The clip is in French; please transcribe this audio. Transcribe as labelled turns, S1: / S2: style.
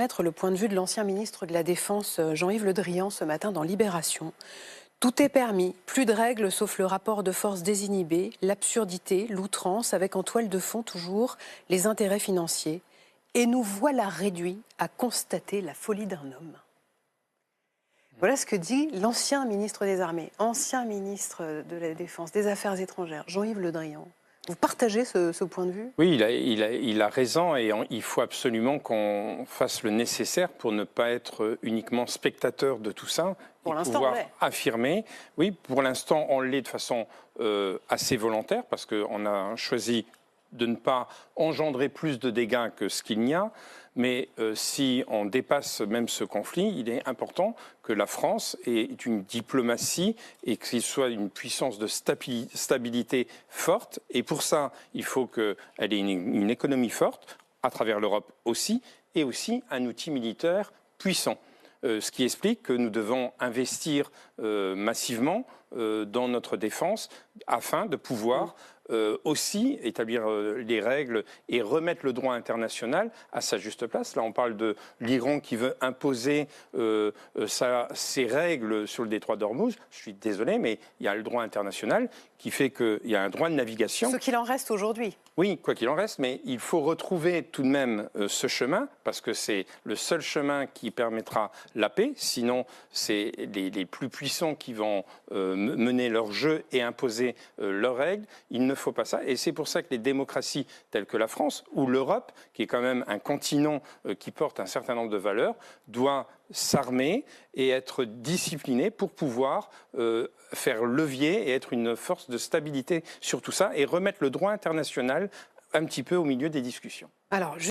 S1: Mettre le point de vue de l'ancien ministre de la Défense, Jean-Yves Le Drian, ce matin dans Libération. Tout est permis, plus de règles sauf le rapport de force désinhibé, l'absurdité, l'outrance, avec en toile de fond toujours les intérêts financiers. Et nous voilà réduits à constater la folie d'un homme. Voilà ce que dit l'ancien ministre des Armées, ancien ministre de la Défense, des Affaires étrangères, Jean-Yves Le Drian. Vous partagez ce point de vue ?
S2: Oui, il a raison et il faut absolument qu'on fasse le nécessaire pour ne pas être uniquement spectateur de tout ça
S1: pour
S2: et pouvoir affirmer. Oui, pour l'instant, on l'est de façon assez volontaire parce qu'on a choisi de ne pas engendrer plus de dégâts que ce qu'il n'y a. Mais si on dépasse même ce conflit, il est important que la France ait une diplomatie et qu'il soit une puissance de stabilité forte. Et pour ça, il faut qu'elle ait une économie forte, à travers l'Europe aussi, et aussi un outil militaire puissant. Ce qui explique que nous devons investir massivement dans notre défense afin de pouvoir aussi établir les règles et remettre le droit international à sa juste place. Là, on parle de l'Iran qui veut imposer ses règles sur le détroit d'Ormuz. Je suis désolé, mais il y a le droit international qui fait qu'il y a un droit de navigation.
S1: Ce qu'il en reste aujourd'hui.
S2: Oui, quoi qu'il en reste, mais il faut retrouver tout de même ce chemin, parce que c'est le seul chemin qui permettra la paix. Sinon, c'est les plus puissants qui vont mener leur jeu et imposer leurs règles. Il ne faut pas ça. Et c'est pour ça que les démocraties telles que la France ou l'Europe, qui est quand même un continent qui porte un certain nombre de valeurs, doit s'armer et être discipliné pour pouvoir faire levier et être une force de stabilité sur tout ça et remettre le droit international un petit peu au milieu des discussions.
S1: Alors,